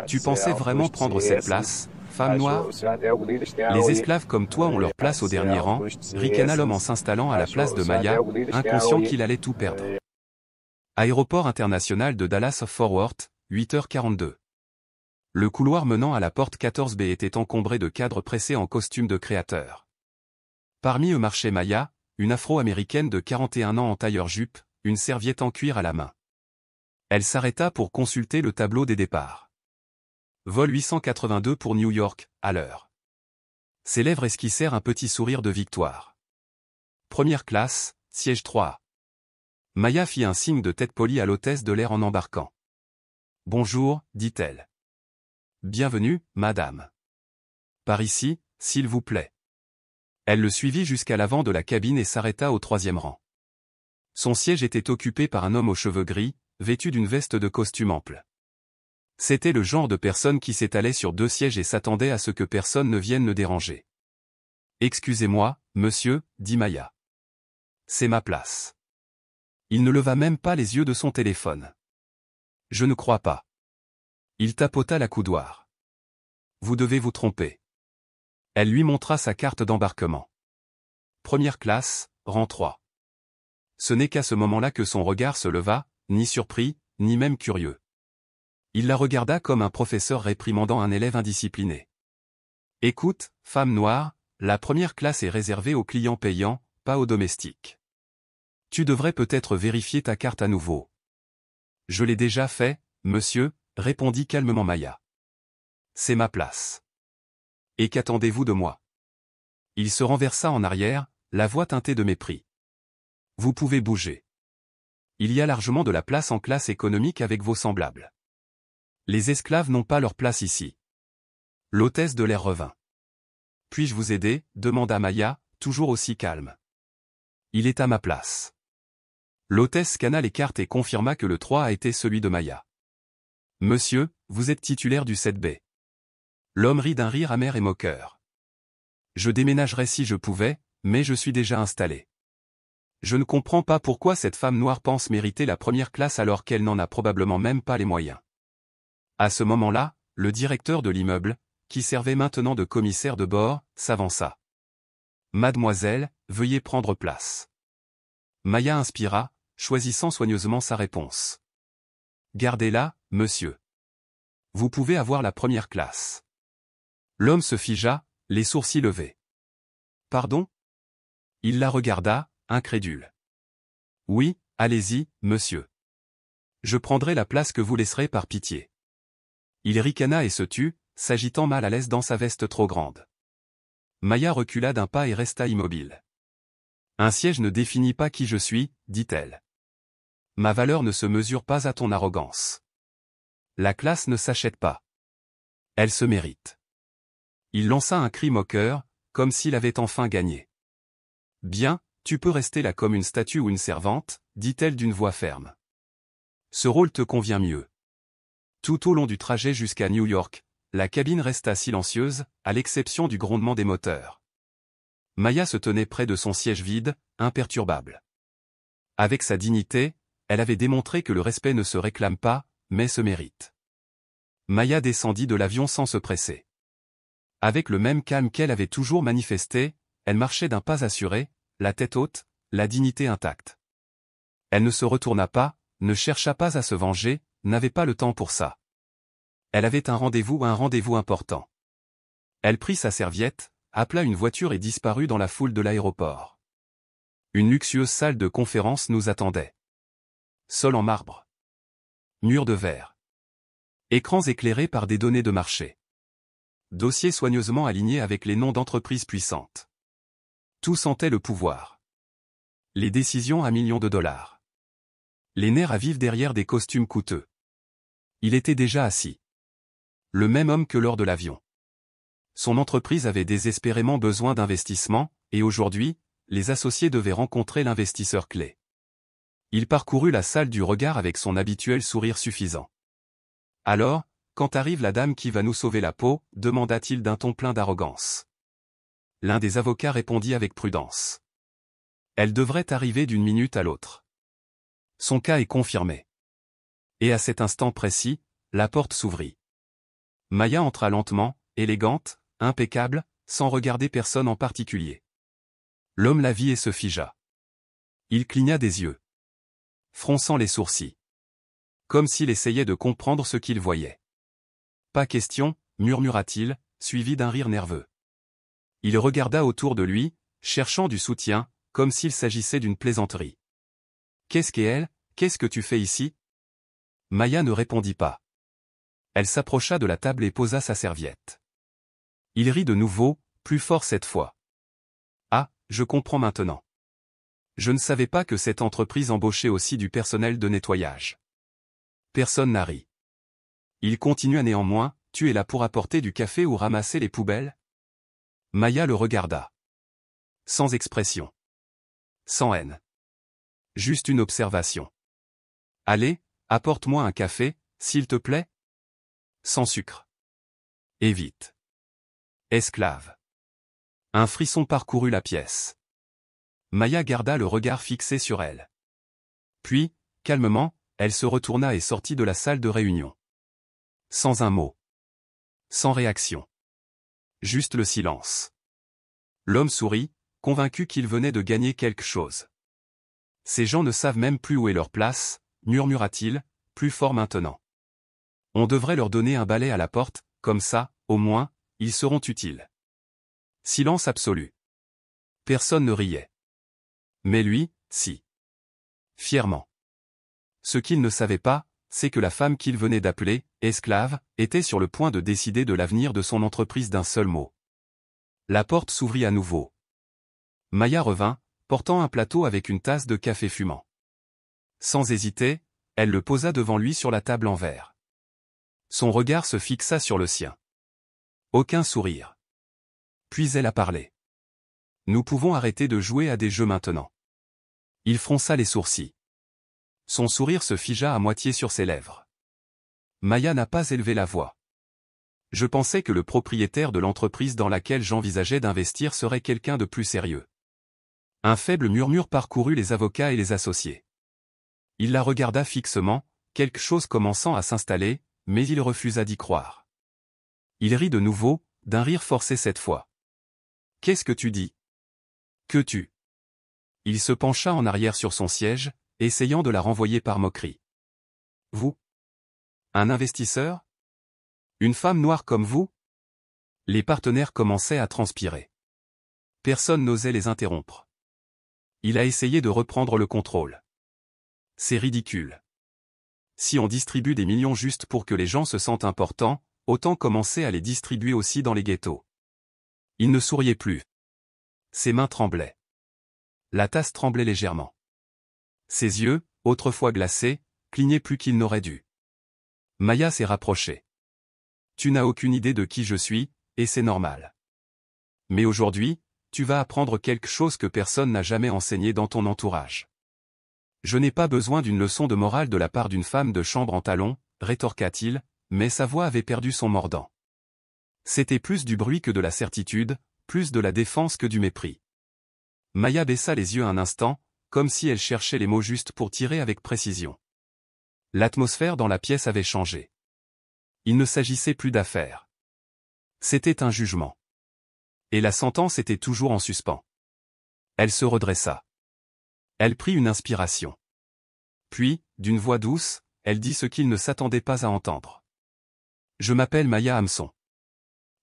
Tu pensais vraiment prendre cette place, femme noire? Les esclaves comme toi ont leur place au dernier rang, ricana l'homme en s'installant à la place de Maya, inconscient qu'il allait tout perdre. Aéroport international de Dallas-Fort Worth, 8h42. Le couloir menant à la porte 14B était encombré de cadres pressés en costume de créateur. Parmi eux marchait Maya, une afro-américaine de 41 ans en tailleur-jupe, une serviette en cuir à la main. Elle s'arrêta pour consulter le tableau des départs. Vol 882 pour New York, à l'heure. Ses lèvres esquissèrent un petit sourire de victoire. Première classe, siège 3A. Maya fit un signe de tête polie à l'hôtesse de l'air en embarquant. « Bonjour, dit-elle. Bienvenue, madame. Par ici, s'il vous plaît. » Elle le suivit jusqu'à l'avant de la cabine et s'arrêta au 3e rang. Son siège était occupé par un homme aux cheveux gris, vêtu d'une veste de costume ample. C'était le genre de personne qui s'étalait sur 2 sièges et s'attendait à ce que personne ne vienne le déranger. « Excusez-moi, monsieur, dit Maya. C'est ma place. » Il ne leva même pas les yeux de son téléphone. « Je ne crois pas. » Il tapota l'accoudoir. « Vous devez vous tromper. » Elle lui montra sa carte d'embarquement. Première classe, rang 3. Ce n'est qu'à ce moment-là que son regard se leva, ni surpris, ni même curieux. Il la regarda comme un professeur réprimandant un élève indiscipliné. « Écoute, femme noire, la première classe est réservée aux clients payants, pas aux domestiques. Tu devrais peut-être vérifier ta carte à nouveau. »« Je l'ai déjà fait, monsieur, » répondit calmement Maya. « C'est ma place. »« Et qu'attendez-vous de moi ?» Il se renversa en arrière, la voix teintée de mépris. « Vous pouvez bouger. Il y a largement de la place en classe économique avec vos semblables. Les esclaves n'ont pas leur place ici. » L'hôtesse de l'air revint. « Puis-je vous aider ?» demanda Maya, toujours aussi calme. « Il est à ma place. » L'hôtesse scanna les cartes et confirma que le 3 a été celui de Maya. « Monsieur, vous êtes titulaire du 7B. » L'homme rit d'un rire amer et moqueur. « Je déménagerais si je pouvais, mais je suis déjà installé. Je ne comprends pas pourquoi cette femme noire pense mériter la première classe alors qu'elle n'en a probablement même pas les moyens. » À ce moment-là, le directeur de l'immeuble, qui servait maintenant de commissaire de bord, s'avança. « Mademoiselle, veuillez prendre place. » Maya inspira, choisissant soigneusement sa réponse. « Gardez-la, monsieur. Vous pouvez avoir la première classe. » L'homme se figea, les sourcils levés. « Pardon ?» Il la regarda, incrédule. « Oui, allez-y, monsieur. Je prendrai la place que vous laisserez par pitié. » Il ricana et se tut, s'agitant mal à l'aise dans sa veste trop grande. Maya recula d'un pas et resta immobile. « Un siège ne définit pas qui je suis, dit-elle. Ma valeur ne se mesure pas à ton arrogance. La classe ne s'achète pas. Elle se mérite. » Il lança un cri moqueur, comme s'il avait enfin gagné. « Bien, tu peux rester là comme une statue ou une servante, dit-elle d'une voix ferme. Ce rôle te convient mieux. » Tout au long du trajet jusqu'à New York, la cabine resta silencieuse, à l'exception du grondement des moteurs. Maya se tenait près de son siège vide, imperturbable. Avec sa dignité, elle avait démontré que le respect ne se réclame pas, mais se mérite. Maya descendit de l'avion sans se presser. Avec le même calme qu'elle avait toujours manifesté, elle marchait d'un pas assuré, la tête haute, la dignité intacte. Elle ne se retourna pas, ne chercha pas à se venger, n'avait pas le temps pour ça. Elle avait un rendez-vous important. Elle prit sa serviette, appela une voiture et disparut dans la foule de l'aéroport. Une luxueuse salle de conférence nous attendait. Sol en marbre. Murs de verre. Écrans éclairés par des données de marché. Dossiers soigneusement alignés avec les noms d'entreprises puissantes. Tout sentait le pouvoir. Les décisions à millions de dollars. Les nerfs à vif derrière des costumes coûteux. Il était déjà assis. Le même homme que lors de l'avion. Son entreprise avait désespérément besoin d'investissement, et aujourd'hui, les associés devaient rencontrer l'investisseur clé. Il parcourut la salle du regard avec son habituel sourire suffisant. « Alors, quand arrive la dame qui va nous sauver la peau ?» demanda-t-il d'un ton plein d'arrogance. L'un des avocats répondit avec prudence. « Elle devrait arriver d'une minute à l'autre. Son cas est confirmé. » Et à cet instant précis, la porte s'ouvrit. Maya entra lentement, élégante, impeccable, sans regarder personne en particulier. L'homme la vit et se figea. Il cligna des yeux, fronçant les sourcils, comme s'il essayait de comprendre ce qu'il voyait. Pas question, murmura-t-il, suivi d'un rire nerveux. Il regarda autour de lui, cherchant du soutien, comme s'il s'agissait d'une plaisanterie. Qu'est-ce qu'elle, qu'est-ce que tu fais ici? Maya ne répondit pas. Elle s'approcha de la table et posa sa serviette. Il rit de nouveau, plus fort cette fois. Ah, je comprends maintenant. Je ne savais pas que cette entreprise embauchait aussi du personnel de nettoyage. Personne n'a ri. Il continua néanmoins, tu es là pour apporter du café ou ramasser les poubelles? Maya le regarda. Sans expression. Sans haine. Juste une observation. Allez, apporte-moi un café, s'il te plaît? Sans sucre. Et vite. Esclave. Un frisson parcourut la pièce. Maya garda le regard fixé sur elle. Puis, calmement, elle se retourna et sortit de la salle de réunion. Sans un mot. Sans réaction. Juste le silence. L'homme sourit, convaincu qu'il venait de gagner quelque chose. Ces gens ne savent même plus où est leur place, murmura-t-il, plus fort maintenant. On devrait leur donner un balai à la porte, comme ça, au moins, ils seront utiles. Silence absolu. Personne ne riait. Mais lui, si. Fièrement. Ce qu'il ne savait pas, c'est que la femme qu'il venait d'appeler, esclave, était sur le point de décider de l'avenir de son entreprise d'un seul mot. La porte s'ouvrit à nouveau. Maya revint, portant un plateau avec une tasse de café fumant. Sans hésiter, elle le posa devant lui sur la table en verre. Son regard se fixa sur le sien. Aucun sourire. Puis elle a parlé. Nous pouvons arrêter de jouer à des jeux maintenant. Il fronça les sourcils. Son sourire se figea à moitié sur ses lèvres. Maya n'a pas élevé la voix. Je pensais que le propriétaire de l'entreprise dans laquelle j'envisageais d'investir serait quelqu'un de plus sérieux. Un faible murmure parcourut les avocats et les associés. Il la regarda fixement, quelque chose commençant à s'installer, mais il refusa d'y croire. Il rit de nouveau, d'un rire forcé cette fois. Qu'est-ce que tu dis? Que tu? Il se pencha en arrière sur son siège, essayant de la renvoyer par moquerie. Vous? Un investisseur? Une femme noire comme vous? Les partenaires commençaient à transpirer. Personne n'osait les interrompre. Il a essayé de reprendre le contrôle. C'est ridicule. Si on distribue des millions juste pour que les gens se sentent importants, autant commencer à les distribuer aussi dans les ghettos. Il ne souriait plus. Ses mains tremblaient. La tasse tremblait légèrement. Ses yeux, autrefois glacés, clignaient plus qu'il n'aurait dû. Maya s'est rapprochée. Tu n'as aucune idée de qui je suis, et c'est normal. Mais aujourd'hui, tu vas apprendre quelque chose que personne n'a jamais enseigné dans ton entourage. Je n'ai pas besoin d'une leçon de morale de la part d'une femme de chambre en talons, rétorqua-t-il, mais sa voix avait perdu son mordant. C'était plus du bruit que de la certitude, plus de la défense que du mépris. Maya baissa les yeux un instant, comme si elle cherchait les mots justes pour tirer avec précision. L'atmosphère dans la pièce avait changé. Il ne s'agissait plus d'affaires. C'était un jugement. Et la sentence était toujours en suspens. Elle se redressa. Elle prit une inspiration. Puis, d'une voix douce, elle dit ce qu'il ne s'attendait pas à entendre. Je m'appelle Maya Hameçon.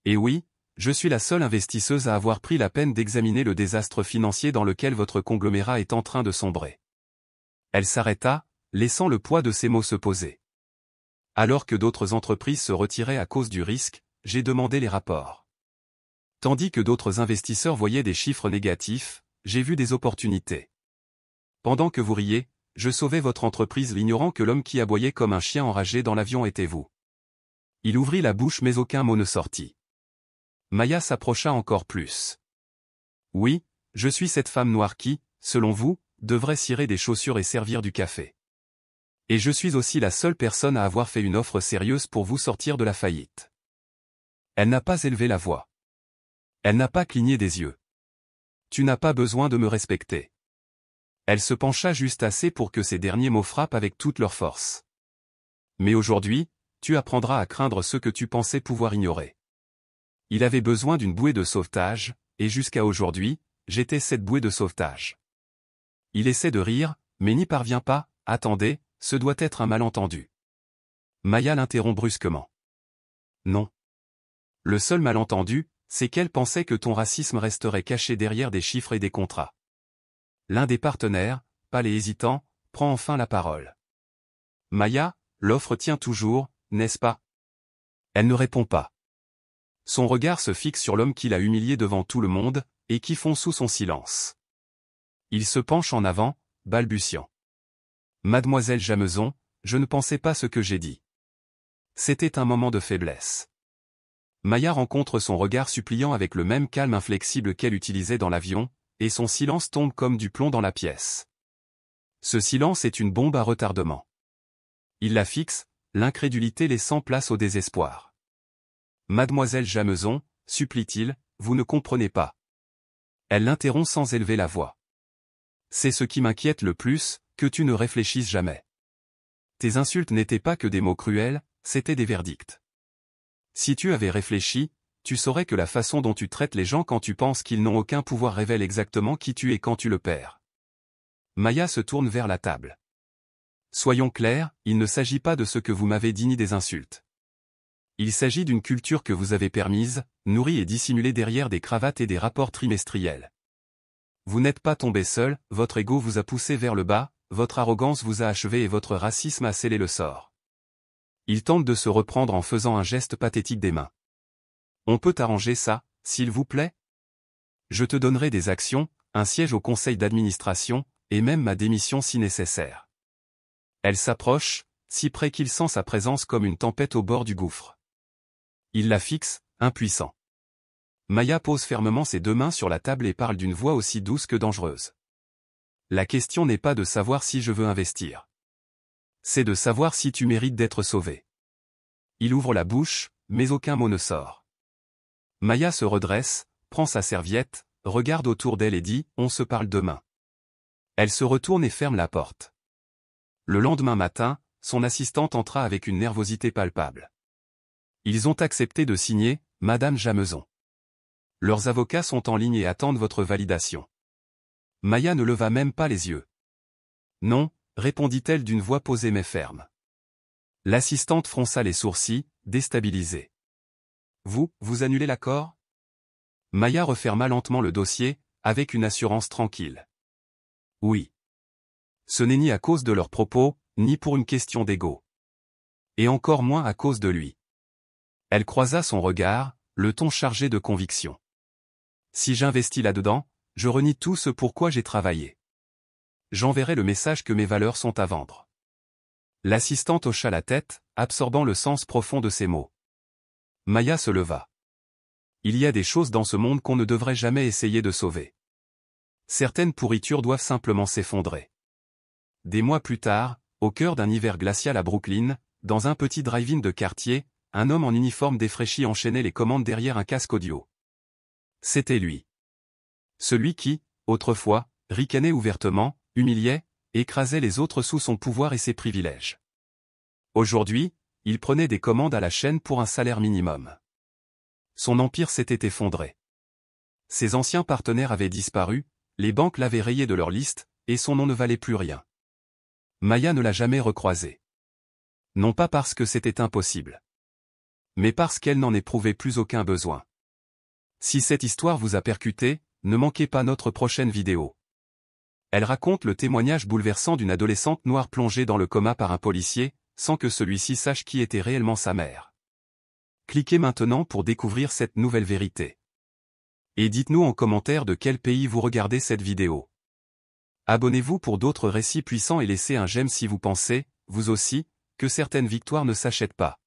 Et oui, je suis la seule investisseuse à avoir pris la peine d'examiner le désastre financier dans lequel votre conglomérat est en train de sombrer. Elle s'arrêta, laissant le poids de ses mots se poser. Alors que d'autres entreprises se retiraient à cause du risque, j'ai demandé les rapports. Tandis que d'autres investisseurs voyaient des chiffres négatifs, j'ai vu des opportunités. Pendant que vous riez, je sauvais votre entreprise l'ignorant que l'homme qui aboyait comme un chien enragé dans l'avion était vous. Il ouvrit la bouche mais aucun mot ne sortit. Maya s'approcha encore plus. Oui, je suis cette femme noire qui, selon vous, devrait cirer des chaussures et servir du café. Et je suis aussi la seule personne à avoir fait une offre sérieuse pour vous sortir de la faillite. Elle n'a pas élevé la voix. Elle n'a pas cligné des yeux. Tu n'as pas besoin de me respecter. Elle se pencha juste assez pour que ces derniers mots frappent avec toute leur force. Mais aujourd'hui, tu apprendras à craindre ce que tu pensais pouvoir ignorer. Il avait besoin d'une bouée de sauvetage, et jusqu'à aujourd'hui, j'étais cette bouée de sauvetage. Il essaie de rire, mais n'y parvient pas. Attendez, ce doit être un malentendu. Maya l'interrompt brusquement. Non. Le seul malentendu, c'est qu'elle pensait que ton racisme resterait caché derrière des chiffres et des contrats. L'un des partenaires, pâle et hésitant, prend enfin la parole. Maya, l'offre tient toujours, n'est-ce pas? Elle ne répond pas. Son regard se fixe sur l'homme qui l'a humilié devant tout le monde, et qui fond sous son silence. Il se penche en avant, balbutiant. Mademoiselle Jameson, je ne pensais pas ce que j'ai dit. C'était un moment de faiblesse. Maya rencontre son regard suppliant avec le même calme inflexible qu'elle utilisait dans l'avion, et son silence tombe comme du plomb dans la pièce. Ce silence est une bombe à retardement. Il la fixe, l'incrédulité laissant place au désespoir. Mademoiselle Jameson, supplie-t-il, vous ne comprenez pas. Elle l'interrompt sans élever la voix. C'est ce qui m'inquiète le plus, que tu ne réfléchisses jamais. Tes insultes n'étaient pas que des mots cruels, c'étaient des verdicts. Si tu avais réfléchi, tu saurais que la façon dont tu traites les gens quand tu penses qu'ils n'ont aucun pouvoir révèle exactement qui tu es quand tu le perds. Maya se tourne vers la table. Soyons clairs, il ne s'agit pas de ce que vous m'avez dit ni des insultes. Il s'agit d'une culture que vous avez permise, nourrie et dissimulée derrière des cravates et des rapports trimestriels. Vous n'êtes pas tombé seul, votre ego vous a poussé vers le bas, votre arrogance vous a achevé et votre racisme a scellé le sort. Il tente de se reprendre en faisant un geste pathétique des mains. On peut arranger ça, s'il vous plaît? Je te donnerai des actions, un siège au conseil d'administration, et même ma démission si nécessaire. Elle s'approche, si près qu'il sent sa présence comme une tempête au bord du gouffre. Il la fixe, impuissant. Maya pose fermement ses deux mains sur la table et parle d'une voix aussi douce que dangereuse. La question n'est pas de savoir si je veux investir. C'est de savoir si tu mérites d'être sauvé. Il ouvre la bouche, mais aucun mot ne sort. Maya se redresse, prend sa serviette, regarde autour d'elle et dit « On se parle demain ». Elle se retourne et ferme la porte. Le lendemain matin, son assistante entra avec une nervosité palpable. Ils ont accepté de signer, Madame Jameson. Leurs avocats sont en ligne et attendent votre validation. Maya ne leva même pas les yeux. Non, répondit-elle d'une voix posée mais ferme. L'assistante fronça les sourcils, déstabilisée. Vous annulez l'accord? Maya referma lentement le dossier, avec une assurance tranquille. Oui. Ce n'est ni à cause de leurs propos, ni pour une question d'ego. Et encore moins à cause de lui. Elle croisa son regard, le ton chargé de conviction. Si j'investis là-dedans, je renie tout ce pourquoi j'ai travaillé. J'enverrai le message que mes valeurs sont à vendre. L'assistante hocha la tête, absorbant le sens profond de ses mots. Maya se leva. Il y a des choses dans ce monde qu'on ne devrait jamais essayer de sauver. Certaines pourritures doivent simplement s'effondrer. Des mois plus tard, au cœur d'un hiver glacial à Brooklyn, dans un petit drive-in de quartier, un homme en uniforme défraîchi enchaînait les commandes derrière un casque audio. C'était lui. Celui qui, autrefois, ricanait ouvertement, humiliait, écrasait les autres sous son pouvoir et ses privilèges. Aujourd'hui, il prenait des commandes à la chaîne pour un salaire minimum. Son empire s'était effondré. Ses anciens partenaires avaient disparu, les banques l'avaient rayé de leur liste, et son nom ne valait plus rien. Maya ne l'a jamais recroisé. Non pas parce que c'était impossible. Mais parce qu'elle n'en éprouvait plus aucun besoin. Si cette histoire vous a percuté, ne manquez pas notre prochaine vidéo. Elle raconte le témoignage bouleversant d'une adolescente noire plongée dans le coma par un policier, sans que celui-ci sache qui était réellement sa mère. Cliquez maintenant pour découvrir cette nouvelle vérité. Et dites-nous en commentaire de quel pays vous regardez cette vidéo. Abonnez-vous pour d'autres récits puissants et laissez un j'aime si vous pensez, vous aussi, que certaines victoires ne s'achètent pas.